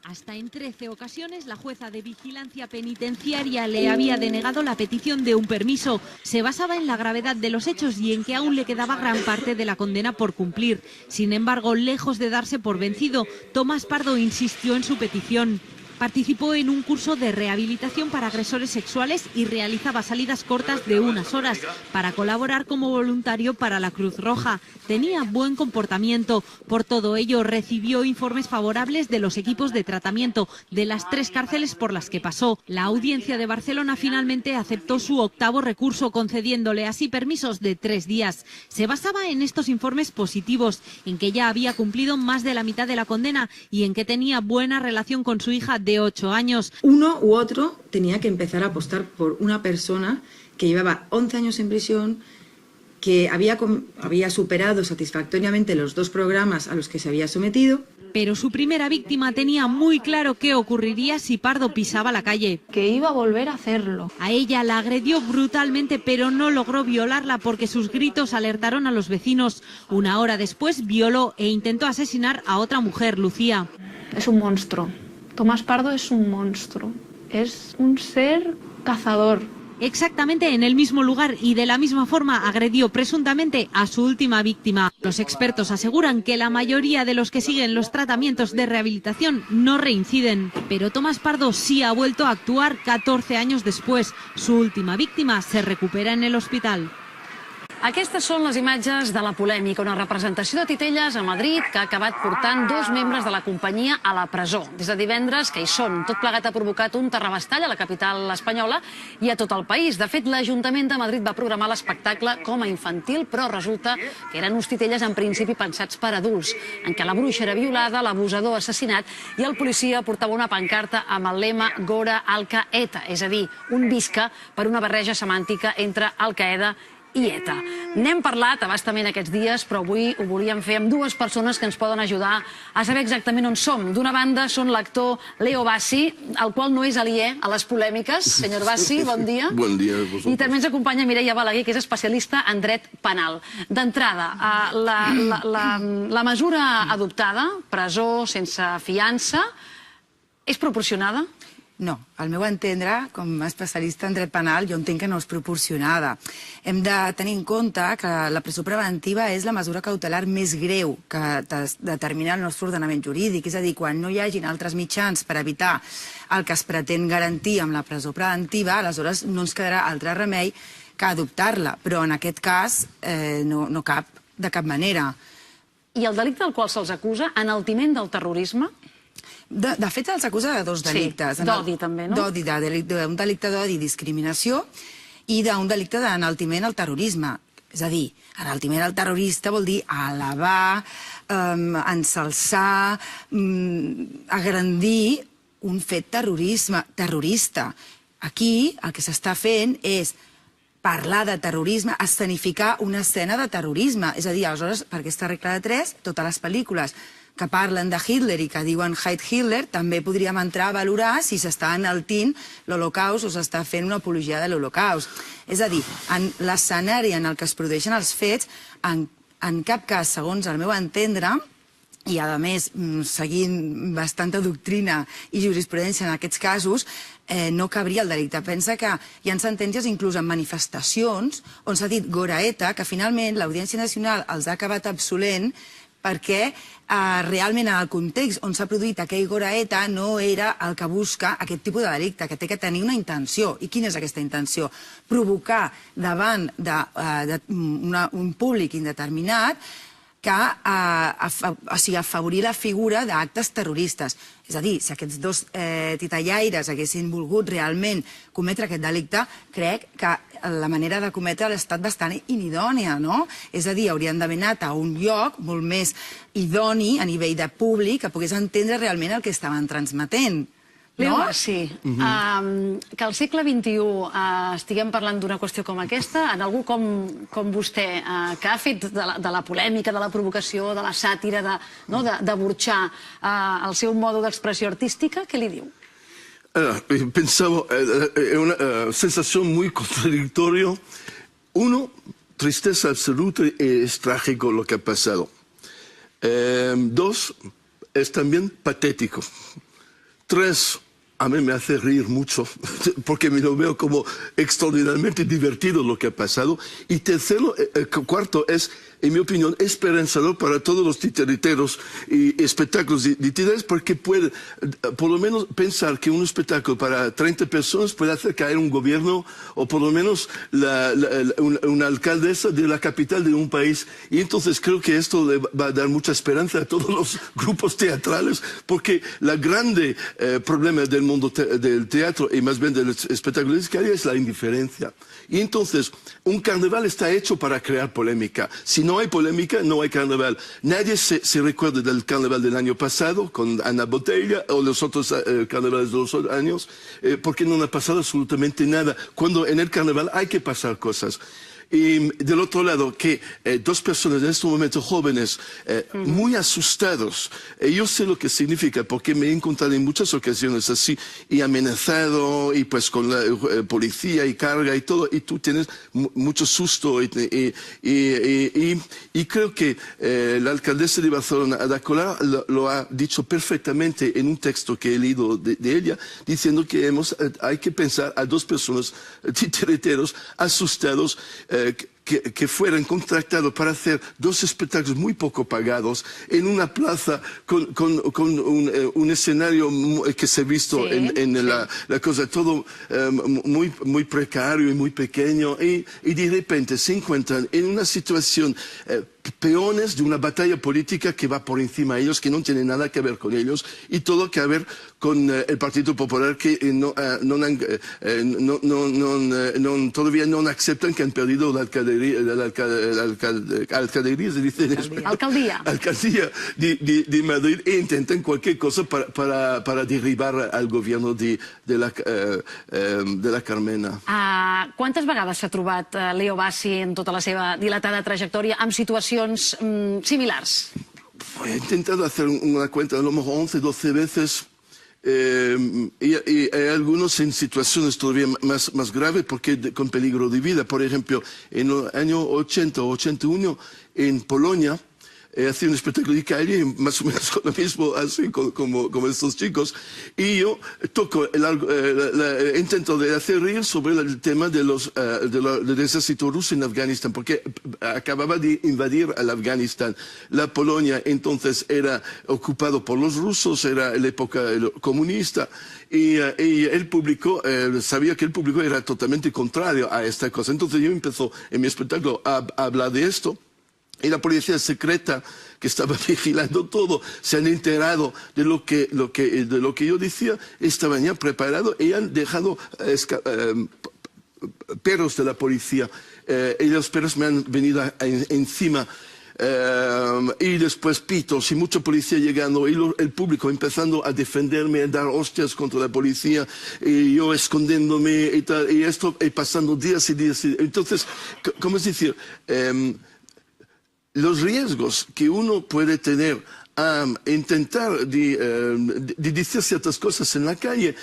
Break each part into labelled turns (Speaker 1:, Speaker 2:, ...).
Speaker 1: Hasta en 13 ocasiones la jueza de vigilancia penitenciaria le había denegado la petición de un permiso. Se basaba en la gravedad de los hechos y en que aún le quedaba gran parte de la condena por cumplir. Sin embargo, lejos de darse por vencido, Tomás Pardo insistió en su petición. Participó en un curso de rehabilitación para agresores sexuales y realizaba salidas cortas de unas horas para colaborar como voluntario para la Cruz Roja. Tenía buen comportamiento. Por todo ello, recibió informes favorables de los equipos de tratamiento de las 3 cárceles por las que pasó. La Audiencia de Barcelona finalmente aceptó su 8º recurso, concediéndole así permisos de 3 días. Se basaba en estos informes positivos, en que ya había cumplido más de la mitad de la condena y en que tenía buena relación con su hija de 8 años.
Speaker 2: Uno u otro tenía que empezar a apostar por una persona que llevaba 11 años en prisión, que había superado satisfactoriamente los 2 programas a los que se había sometido.
Speaker 1: Pero su primera víctima tenía muy claro qué ocurriría si Pardo pisaba la calle.
Speaker 3: Que iba a volver a hacerlo.
Speaker 1: A ella la agredió brutalmente, pero no logró violarla porque sus gritos alertaron a los vecinos. Una hora después violó e intentó asesinar a otra mujer, Lucía.
Speaker 3: Es un monstruo. Tomás Pardo es un monstruo. Es un ser cazador.
Speaker 1: Exactamente en el mismo lugar y de la misma forma agredió presuntamente a su última víctima. Los expertos aseguran que la mayoría de los que siguen los tratamientos de rehabilitación no reinciden. Pero Tomás Pardo sí ha vuelto a actuar 14 años después. Su última víctima se recupera en el hospital.
Speaker 4: Aquestes són les imatges de la polèmica, una representació de titelles a Madrid que ha acabat portant 2 membres de la companyia a la presó. Des de divendres que hi són. Tot plegat ha provocat un terrabastall a la capital espanyola i a tot el país. De fet, l'Ajuntament de Madrid va programar l'espectacle com a infantil, però resulta que eren uns titelles en principi pensats per adults, en què la bruixa era violada, l'abusador assassinat i el policia portava una pancarta amb el lema Gora Al-Qaeda, és a dir, un visca per una barreja semàntica entre Al-Qaeda i ETA. N'hem parlat abastament aquests dies, però avui ho volíem fer amb 2 persones que ens poden ajudar a saber exactament on som. D'una banda són l'actor Leo Bassi, el qual no és aliè a les polèmiques. Senyor Bassi, bon dia.
Speaker 5: Bon dia a vosaltres.
Speaker 4: I també ens acompanya Mireia Balaguer, que és especialista en dret penal. D'entrada, la mesura adoptada, presó sense fiança, és proporcionada?
Speaker 2: No, al meu entendre, com a especialista en dret penal, jo entenc que no és proporcionada. Hem de tenir en compte que la presó preventiva és la mesura cautelar més greu que determina el nostre ordenament jurídic. És a dir, quan no hi hagin altres mitjans per evitar el que es pretén garantir amb la presó preventiva, aleshores no ens quedarà altre remei que adoptar-la. Però en aquest cas no cap de cap manera.
Speaker 4: I el delicte del qual se'ls acusa, enaltiment del terrorisme?
Speaker 2: De fet, els acusa de 2 delictes.
Speaker 4: Sí, d'odi també, no?
Speaker 2: Un delicte d'odi i discriminació i d'un delicte d'enaltiment al terrorisme. És a dir, enaltiment al terrorista vol dir alabar, ensalçar, agrandir un fet terrorista. Aquí el que s'està fent és parlar de terrorisme, escenificar una escena de terrorisme. És a dir, aleshores, per aquesta regla de 3, totes les pel·lícules que parlen de Hitler i que diuen Heil Hitler, també podríem entrar a valorar si s'està enaltint l'Holocaust o s'està fent una apologia de l'Holocaust. És a dir, en l'escenari en el que es produeixen els fets, en cap cas, segons el meu entendre, i a més, seguint bastanta doctrina i jurisprudència en aquests casos, no cabria el delicte. Pensa que hi ha sentències inclús en manifestacions on s'ha dit Gora ETA, que finalment l'Audiència Nacional els ha acabat absolent perquè realment en el context on s'ha produït aquell Gora ETA no era el que busca aquest tipus de delicte, que té que tenir una intenció. I quina és aquesta intenció? Provocar davant d'un públic indeterminat que afavorir la figura d'actes terroristes. És a dir, si aquests 2 titellaires haguessin volgut realment cometre aquest delicte, crec que la manera de cometre ha estat bastant inidònia, no? És a dir, haurien d'haver anat a un lloc molt més idoni a nivell de públic que pogués entendre realment el que estaven transmetent.
Speaker 4: Leo Bassi, que al segle XXI estiguem parlant d'una qüestió com aquesta, en algú com vostè, que ha fet de la polèmica, de la provocació, de la sàtira, de burxar el seu modo d'expressió artística, què li diu?
Speaker 5: Pensaba, una sensación muy contradictoria. Uno, tristeza absoluta y es trágico lo que ha pasado. 2, es también patético. Tres, a mí me hace reír mucho, porque me lo veo como extraordinariamente divertido lo que ha pasado. Y tercero, cuarto es, en mi opinión, esperanzador para todos los titiriteros y espectáculos de títeres, porque puede, por lo menos, pensar que un espectáculo para 30 personas puede hacer caer un gobierno o por lo menos una alcaldesa de la capital de un país. Y entonces creo que esto le va a dar mucha esperanza a todos los grupos teatrales, porque el grande problema del mundo del teatro y más bien del espectáculo es la indiferencia. Y entonces, un carnaval está hecho para crear polémica. Si no hay polémica, no hay carnaval. Nadie se recuerda del carnaval del año pasado, con Ana Botella, o los otros carnavales de los años, porque no ha pasado absolutamente nada. Cuando en el carnaval hay que pasar cosas. Y del otro lado, que dos personas en este momento jóvenes, muy asustados, yo sé lo que significa, porque me he encontrado en muchas ocasiones así, y amenazado, y pues con la policía y carga y todo, y tú tienes mucho susto, y creo que la alcaldesa de Barcelona, Ada Colau, lo ha dicho perfectamente en un texto que he leído de ella, diciendo que hay que pensar a dos personas titiriteros asustados, que fueran contratados para hacer dos espectáculos muy poco pagados en una plaza con un escenario que se ha visto la cosa, todo muy precario y muy pequeño, y de repente se encuentran en una situación peones de una batalla política que va por encima de ellos, que no tiene nada que ver con ellos, y todo que ver con el Partido Popular, que todavía no aceptan que han perdido la alcaldía, se dice en español. Alcaldía de Madrid, e intentan cualquier cosa para derribar al gobierno de la Carmena.
Speaker 4: Quantes vegades s'ha trobat Leo Bassi en tota la seva dilatada trajectòria amb situacions similars?
Speaker 5: He intentado hacer una cuenta, a lo mejor 11, 12 veces, y hay algunos en situaciones todavía más graves, porque con peligro de vida. Por ejemplo, en los años 80 o 81, en Polonia, hacía un espectáculo de calle, más o menos con lo mismo, así como estos chicos, y yo toco intento de hacer reír sobre el tema del ejército ruso en Afganistán, porque acababa de invadir al Afganistán. La Polonia entonces era ocupado por los rusos, era la época comunista, y el público, sabía que el público era totalmente contrario a esta cosa. Entonces yo empecé en mi espectáculo a hablar de esto. Y la policía secreta, que estaba vigilando todo, se han enterado de lo que yo decía, estaban ya preparados y han dejado perros de la policía. Y los perros me han venido encima. Y después pitos y mucha policía llegando, y el público empezando a defenderme, a dar hostias contra la policía, y yo escondiéndome y tal, y esto y pasando días y días. Entonces, ¿cómo es decir? Los riesgos que uno puede tener a intentar de decir ciertas cosas en la calle,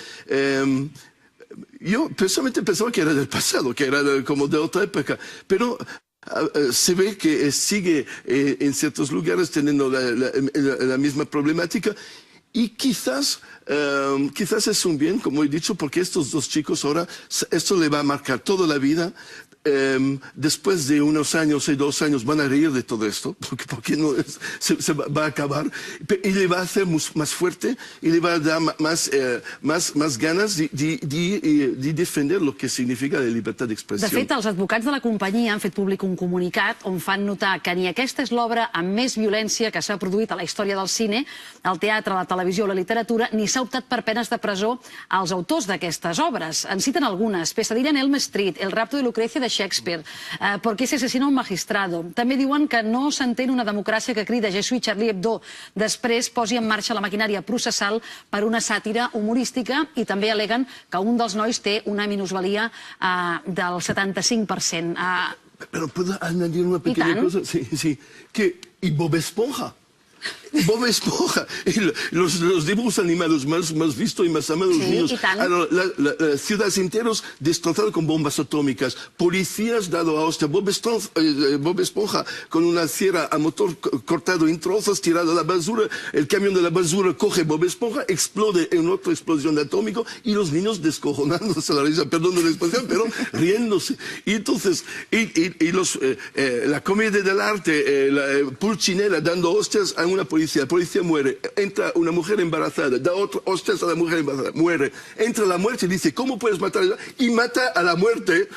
Speaker 5: yo personalmente pensaba que era del pasado, que era como de otra época, pero se ve que sigue en ciertos lugares teniendo la misma problemática. Y quizás es un bien, como he dicho, porque estos dos chicos ahora, esto le va a marcar toda la vida. Después de unos años y 2 años van a reír de todo esto, porque no se va a acabar, y le va a hacer más fuerte, y le va a dar más ganas de defender lo que significa la libertad de expressió.
Speaker 4: De fet, els advocats de la companyia han fet públic un comunicat on fan notar que ni aquesta és l'obra amb més violència que s'ha produït a la història del cine, el teatre, la televisió o la literatura, ni s'ha optat per penes de presó als autors d'aquestes obres. En citen algunes: Pesadilla en Elm Street, El rapto de Lucrecia de Shakespeare, ¿Por qué se asesina un magistrado? També diuen que no s'entén una democràcia que crida Je suis Charlie Hebdo, després posi en marxa la maquinària processal per una sàtira humorística, i també aleguen que un dels nois té una minusvalia del 75%.
Speaker 5: Pero puedo añadir una pequeña cosa, sí, que y Bob Esponja. Bob Esponja, los dibujos animados más vistos y más amados de los niños. Las ciudades enteras destrozadas con bombas atómicas, policías dado a hostia, Bob Esponja con una sierra a motor cortado en trozos, tirado a la basura, el camión de la basura coge Bob Esponja, explode en otra explosión de atómico y los niños descojonándose a la risa, perdón la expresión, pero riéndose. Y entonces, la comedia del arte, Pulcinella dando hostias a una policía, la policía muere, entra una mujer embarazada, da otra hostias a la mujer embarazada, muere, entra la muerte y dice, ¿cómo puedes matar a ella? Y mata a la muerte,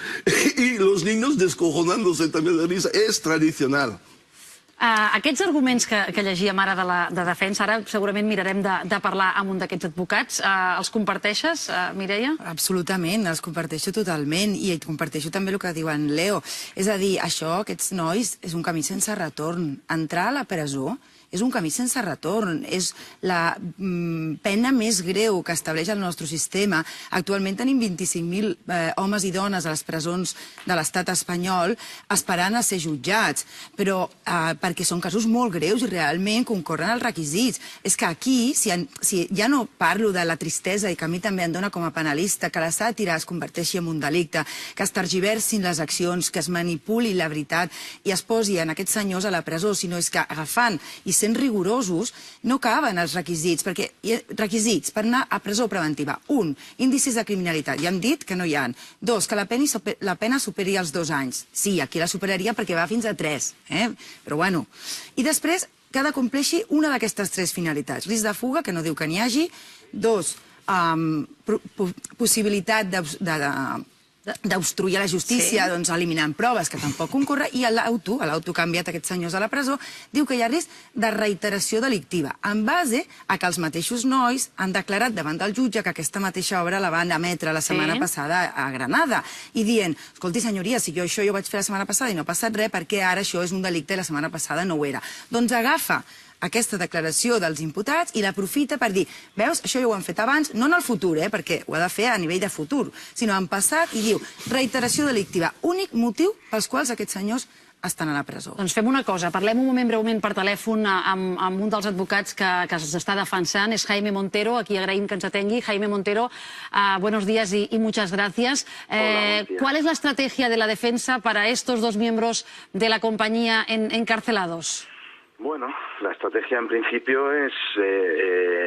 Speaker 5: y los niños descojonándose también de risa, es tradicional.
Speaker 4: Aquests arguments que llegíem ara de defensa, ara segurament mirarem de parlar amb un d'aquests advocats. Els comparteixes, Mireia?
Speaker 2: Absolutament, els comparteixo totalment i comparteixo també el que diu en Leo. És a dir, això, aquests nois, és un camí sense retorn. Entrar a la presó és un camí sense retorn, és la pena més greu que estableix el nostre sistema. Actualment tenim 25.000 homes i dones a les presons de l'estat espanyol esperant a ser jutjats, però perquè són casos molt greus i realment concorren els requisits. És que aquí, si ja no parlo de la tristesa i que a mi també em dona com a penalista, que la sàtira es converteixi en un delicte, que es tergiversin les accions, que es manipuli la veritat i es posi en aquests senyors a la presó, sinó és que agafant i sent rigorosos, no caben els requisits, perquè requisits per anar a presó preventiva. 1, índices de criminalitat, ja hem dit que no hi ha. 2, que la pena superi els 2 anys. Sí, aquí la superaria perquè va fins a 3, però bueno. I després que ha de compleixi una d'aquestes 3 finalitats. Risc de fuga, que no diu que n'hi hagi. 2, possibilitat d'obstruir la justícia, doncs eliminant proves, que tampoc concorre, i l'auto que ha enviat aquests senyors a la presó, diu que hi ha risc de reiteració delictiva, en base a que els mateixos nois han declarat davant del jutge que aquesta mateixa obra la van emetre la setmana passada a Granada, i dient, escolti senyoria, si jo això ho vaig fer la setmana passada i no ha passat res, perquè ara això és un delicte i la setmana passada no ho era? Doncs agafa aquesta declaració dels imputats i l'aprofita per dir, veus, això ja ho han fet abans, no en el futur, perquè ho ha de fer a nivell de futur, sinó en passat, i diu, reiteració delictiva, únic motiu pels quals aquests senyors estan a la presó.
Speaker 4: Doncs fem una cosa, parlem un moment breument per telèfon amb un dels advocats que s'està defensant, és Jaime Montero, aquí agraïm que ens atengui. Jaime Montero, buenos días y muchas gracias. ¿Cuál es la estrategia de la defensa para estos 2 miembros de la compañía encarcelados?
Speaker 6: Bueno, la estrategia en principio es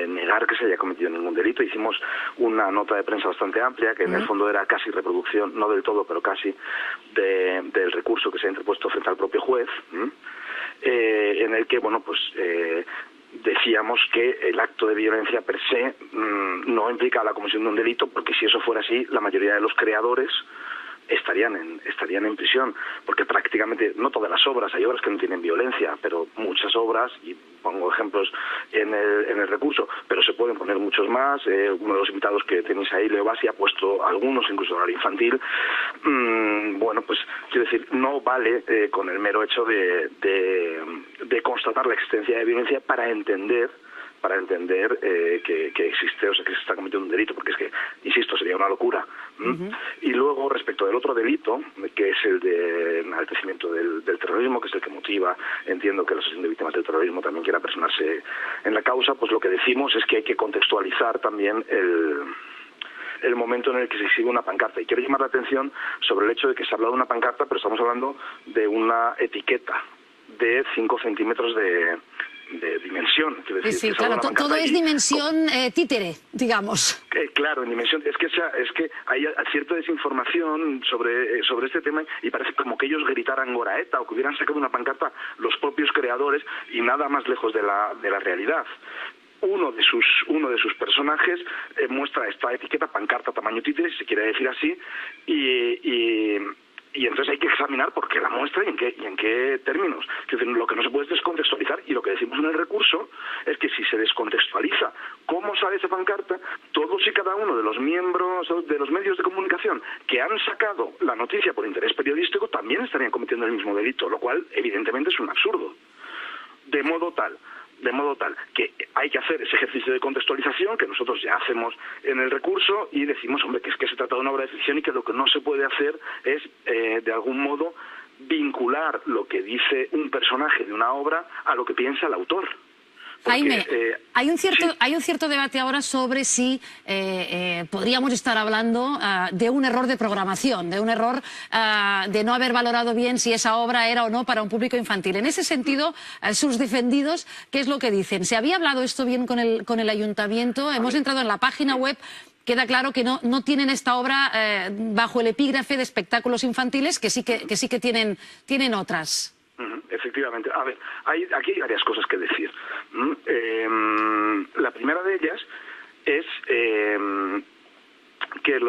Speaker 6: negar que se haya cometido ningún delito. Hicimos una nota de prensa bastante amplia, que en el fondo era casi reproducción, no del todo, pero casi, del recurso que se ha interpuesto frente al propio juez, en el que, bueno, pues decíamos que el acto de violencia per se no implica la comisión de un delito, porque si eso fuera así, la mayoría de los creadores estarían en prisión, porque prácticamente, no todas las obras, hay obras que no tienen violencia, pero muchas obras, y pongo ejemplos en el recurso, pero se pueden poner muchos más. Uno de los invitados que tenéis ahí, Leo Bassi, ha puesto algunos, incluso horario infantil. Bueno, pues quiero decir, no vale con el mero hecho de constatar la existencia de violencia para entender que existe, o sea, que se está cometiendo un delito, porque es que, insisto, sería una locura. Y luego, respecto del otro delito, que es el de enaltecimiento del terrorismo, que es el que motiva, entiendo que la Asociación de Víctimas del Terrorismo también quiera personarse en la causa, pues lo que decimos es que hay que contextualizar también el momento en el que se exhibe una pancarta. Y quiero llamar la atención sobre el hecho de que se ha hablado de una pancarta, pero estamos hablando de una etiqueta de 5 centímetros de dimensión. Decir,
Speaker 4: sí, claro, todo es dimensión títere, digamos.
Speaker 6: Claro, en dimensión, es que hay cierta desinformación sobre este tema, y parece como que ellos gritaran Goraeta o que hubieran sacado una pancarta los propios creadores, y nada más lejos de la realidad. Uno de sus personajes muestra esta etiqueta, pancarta tamaño títere, si se quiere decir así, y entonces hay que examinar por qué la muestra y en qué términos. Es decir, lo que no se puede es descontextualizar, y lo que decimos en el recurso es que si se descontextualiza cómo sale esa pancarta, todos y cada uno de los miembros de los medios de comunicación que han sacado la noticia por interés periodístico también estarían cometiendo el mismo delito, lo cual evidentemente es un absurdo. De modo tal que hay que hacer ese ejercicio de contextualización que nosotros ya hacemos en el recurso, y decimos, hombre, que es que se trata de una obra de ficción y que lo que no se puede hacer es, de algún modo, vincular lo que dice un personaje de una obra a lo que piensa el autor.
Speaker 4: Jaime, hay un cierto debate ahora sobre si podríamos estar hablando de un error de programación, de un error de no haber valorado bien si esa obra era o no para un público infantil. En ese sentido, sus defendidos, ¿qué es lo que dicen? ¿Se había hablado esto bien con el ayuntamiento? Hemos entrado en la página web. Queda claro que no tienen esta obra bajo el epígrafe de espectáculos infantiles, que sí que tienen otras.
Speaker 6: Efectivamente. A ver, aquí hay varias cosas que decir. La primera de ellas es que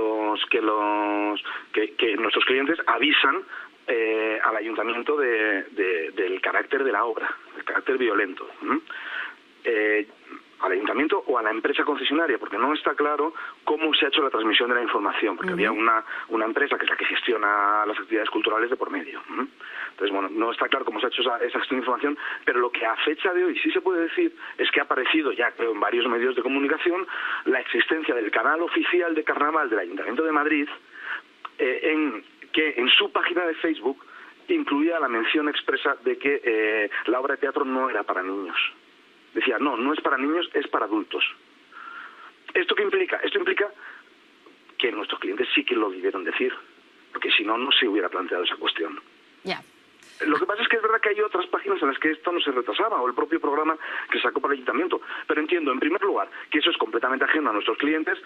Speaker 6: nuestros clientes avisan al ayuntamiento del carácter de la obra, del carácter violento. Al ayuntamiento o a la empresa concesionaria, porque no está claro cómo se ha hecho la transmisión de la información, porque había una empresa que es la que gestiona las actividades culturales de por medio. Entonces, bueno, no está claro cómo se ha hecho esa gestión de información, pero lo que a fecha de hoy sí se puede decir es que ha aparecido ya, creo, en varios medios de comunicación la existencia del canal oficial de carnaval del Ayuntamiento de Madrid, que en su página de Facebook incluía la mención expresa de que la obra de teatro no era para niños. Decía, no es para niños, es para adultos. ¿Esto qué implica? Esto implica que nuestros clientes sí que lo debieron decir, porque si no, no se hubiera planteado esa cuestión.
Speaker 4: Ya.
Speaker 6: Lo que pasa es que es verdad que hay otras páginas en las que esto no se retrasaba, o el propio programa que sacó para el ayuntamiento. Pero entiendo, en primer lugar, que eso es completamente ajeno a nuestros clientes,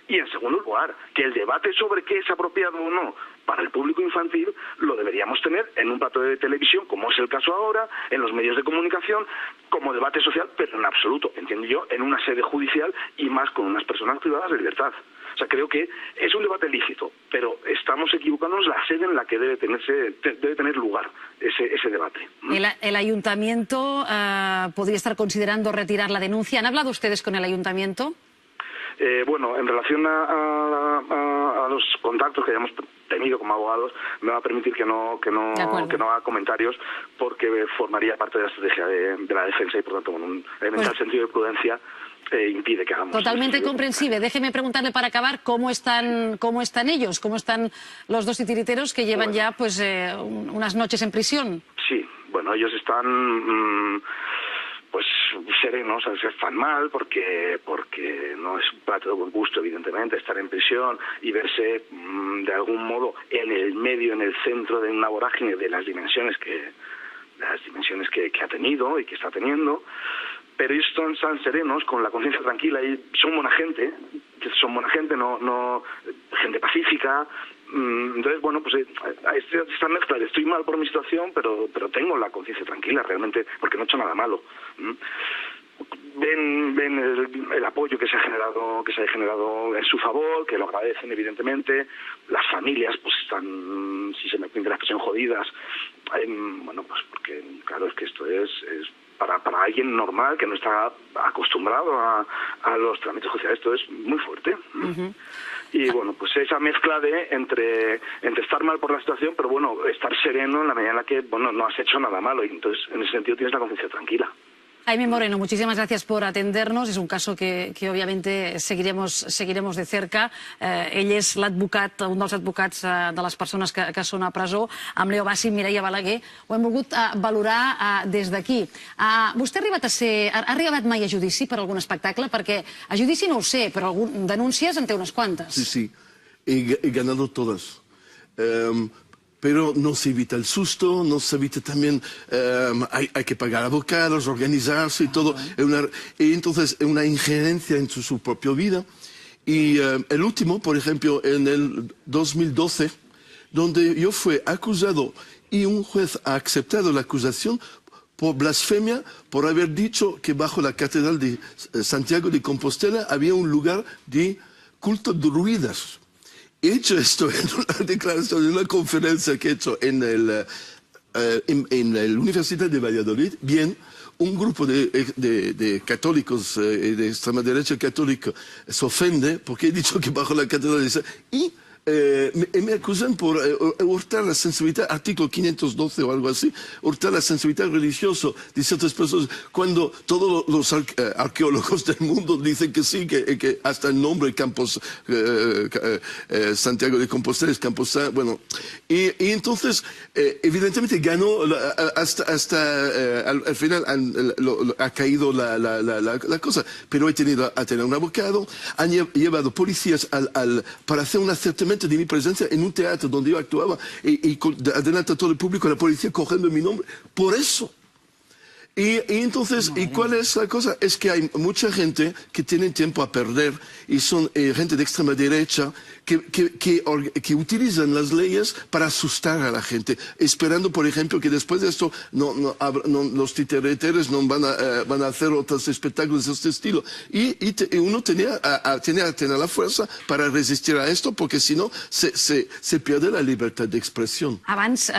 Speaker 6: y en segundo lugar, que el debate sobre qué es apropiado o no para el público infantil lo deberíamos tener en un plato de televisión, como es el caso ahora, en los medios de comunicación, como debate social, pero en absoluto, entiendo yo, en una sede judicial y más con unas personas privadas de libertad. O sea, creo que es un debate lícito, pero estamos equivocándonos la sede en la que debe tener lugar ese debate.
Speaker 4: ¿El ayuntamiento podría estar considerando retirar la denuncia? ¿Han hablado ustedes con el ayuntamiento?
Speaker 6: Bueno, en relación a los contactos que hayamos tenido como abogados, me va a permitir que no haga comentarios, porque formaría parte de la estrategia de la defensa y, por tanto, un elemental sentido de prudencia impide que hagamos...
Speaker 4: Totalmente comprensible. Déjeme preguntarle para acabar cómo están ellos, cómo están los dos titiriteros que llevan ya pues unas noches en prisión.
Speaker 6: Sí, bueno, ellos están... pues serenos, están mal porque no es un plato de buen gusto, evidentemente, estar en prisión y verse de algún modo en el medio, en el centro de una vorágine de las dimensiones que ha tenido y que está teniendo. Pero ellos están serenos, con la conciencia tranquila, y son buena gente, no gente pacífica. Entonces, bueno, pues esta mezcla de estoy mal por mi situación, pero tengo la conciencia tranquila realmente, porque no he hecho nada malo. Ven el apoyo que se ha generado en su favor, que lo agradecen evidentemente. Las familias pues están, si se me cuenta la expresión, jodidas. Bueno, pues porque claro, es que esto es para alguien normal que no está acostumbrado a los trámites judiciales, esto es muy fuerte. Y bueno, pues esa mezcla entre estar mal por la situación, pero bueno, estar sereno en la medida en la que no has hecho nada malo, y entonces en ese sentido tienes la conciencia tranquila.
Speaker 4: Jaime Moreno, muchísimas gracias por atendernos. És un cas que òbviament seguiremos de cerca. Ell és l'advocat, un dels advocats de les persones que són a presó. Amb Leo Bassi i Mireia Balaguer ho hem volgut valorar des d'aquí. Vostè ha arribat mai a judici per algun espectacle? Perquè a judici no ho sé, però denúncies en té unes quantes.
Speaker 5: Sí, he ganado todas. Pero no se evita el susto, no se evita también, hay que pagar abogados, organizarse y todo. Y entonces una injerencia en su propia vida. Y el último, por ejemplo, en el 2012, donde yo fui acusado y un juez ha aceptado la acusación por blasfemia, por haber dicho que bajo la catedral de Santiago de Compostela había un lugar de culto de druidas. He hecho esto en una declaración, en una conferencia que he hecho en la Universidad de Valladolid. Bien, un grupo de católicos, de extrema derecha católica, se ofende porque he dicho que bajo la catedral de... Y me acusan por hurtar la sensibilidad, artículo 512 o algo así, hurtar la sensibilidad religiosa de ciertas personas, cuando todos los arqueólogos del mundo dicen que sí, que hasta el nombre Campos, Santiago de Compostela es Camposa, bueno, y entonces evidentemente ganó hasta al final ha caído la cosa, pero he tenido a tener un abogado, han llevado policías para hacer un acertamiento de mi presencia en un teatro donde yo actuaba y adelante a todo el público, la policía cogiendo mi nombre, por eso. Y entonces, ¿y cuál es la cosa? Es que hay mucha gente que tiene tiempo a perder y son gente de extrema derecha que utilizan las leyes para asustar a la gente, esperando, por ejemplo, que después de esto los titereteres no van a hacer otros espectáculos de este estilo. Y uno tenía que tener la fuerza para resistir a esto, porque si no se pierde la libertad de expresión.
Speaker 4: Abans,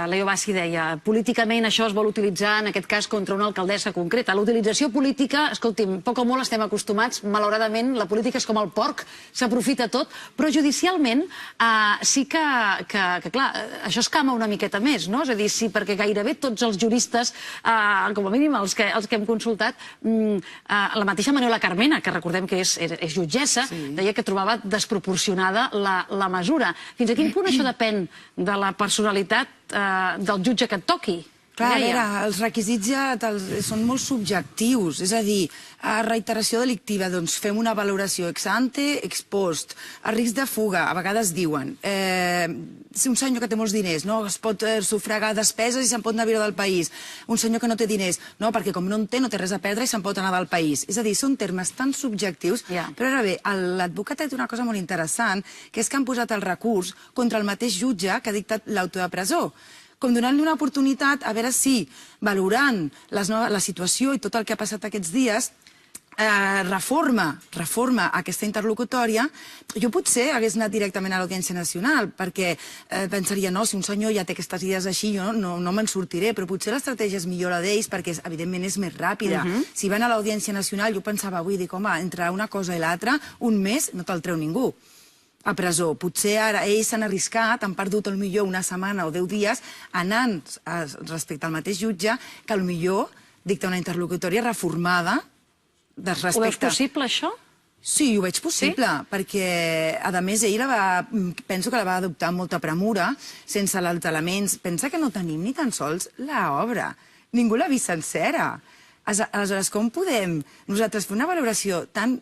Speaker 4: Leo Bassi deia, políticament això es vol utilitzar, en aquest cas, contra una alcaldessa concreta. La utilització política, escolti'm, poc o molt estem acostumats, malauradament, la política és com el porc, s'aprofita tot, però judicialment sí que, clar, això es cama una miqueta més, no? És a dir, sí, perquè gairebé tots els juristes, com a mínim els que hem consultat, la mateixa Manuela Carmena, que recordem que és jutgessa, deia que trobava desproporcionada la mesura. Fins a quin punt això depèn de la personalitat del jutge que et toqui?
Speaker 2: Clar, a veure, els requisits ja són molt subjectius, és a dir, a reiteració delictiva, doncs fem una valoració ex ante, ex post, a risc de fuga, a vegades diuen, si un senyor que té molts diners, no, es pot sufragar despeses i se'n pot anar a viure del país, un senyor que no té diners, no, perquè com no en té, no té res a perdre i se'n pot anar del país. És a dir, són termes tan subjectius, però ara bé, l'advocat ha dit una cosa molt interessant, que és que han posat el recurs contra el mateix jutge que ha dictat l'auto de presó, com donant-li una oportunitat a veure si, valorant la situació i tot el que ha passat aquests dies, reforma aquesta interlocutòria. Jo potser hagués anat directament a l'Audiència Nacional, perquè pensaria, no, si un senyor ja té aquestes idees així, jo no me'n sortiré, però potser l'estratègia és millor la d'ells, perquè evidentment és més ràpida. Si van a l'Audiència Nacional, jo pensava, avui dic, home, entre una cosa i l'altra, un mes no te'l treu ningú a presó. Potser ara ells s'han arriscat, han perdut potser una setmana o 10 dies anant respecte al mateix jutge que potser dicta una interlocutòria reformada respecte...
Speaker 4: Ho veus possible, això?
Speaker 2: Sí, ho veig possible, perquè, a més, ell penso que la va adoptar amb molta premura, sense els elements. Pensa que no tenim ni tan sols l'obra. Ningú l'ha vist sencera. Aleshores, com podem nosaltres fer una valoració tan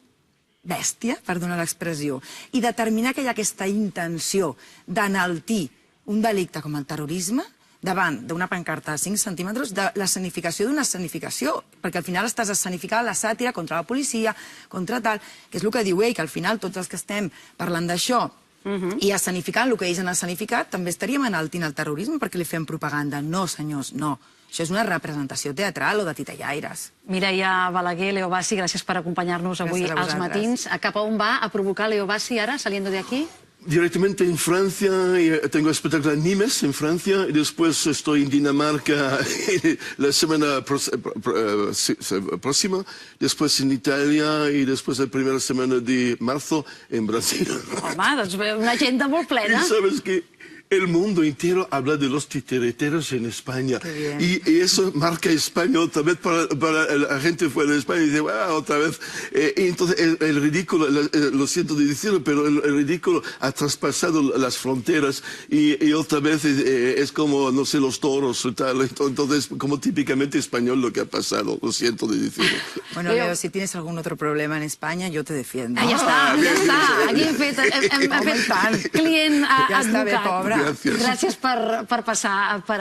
Speaker 2: bèstia, perdona l'expressió, i determinar que hi ha aquesta intenció d'enaltir un delicte com el terrorisme davant d'una pancarta de 5 centímetres de l'escenificació d'una escenificació, perquè al final estàs escenificant la sàtira contra la policia, contra tal, que és el que diu ell, que al final tots els que estem parlant d'això i escenificant el que ells han escenificat, també estaríem enaltint el terrorisme perquè li fem propaganda. No, senyors, no. Això és una representació teatral o de titellaires.
Speaker 4: Mireia Balaguer, Leo Bassi, gràcies per acompanyar-nos avui als matins. Cap a on va a provocar Leo Bassi ara, saliendo de aquí?
Speaker 5: Directamente en Francia, tengo espectáculo en Nimes, en Francia, y después estoy en Dinamarca la semana próxima, después en Italia y después la primera semana de marzo en Brasil.
Speaker 4: Home, doncs una agenda molt plena.
Speaker 5: Y sabes que el mundo entero habla de los titereteros en España. Y eso marca España otra vez para la gente fuera de España. Y dice, otra vez. Y entonces el ridículo, lo siento de decirlo, pero el ridículo ha traspasado las fronteras. Y otra vez es como, no sé, los toros y tal. Entonces, como típicamente español lo que ha pasado. Lo siento de decirlo.
Speaker 2: Bueno, Leo, si tienes algún otro problema en España, yo te defiendo.
Speaker 4: Ja està. Aquí hem fet client advocat.
Speaker 5: Gràcies.
Speaker 4: Gràcies per passar per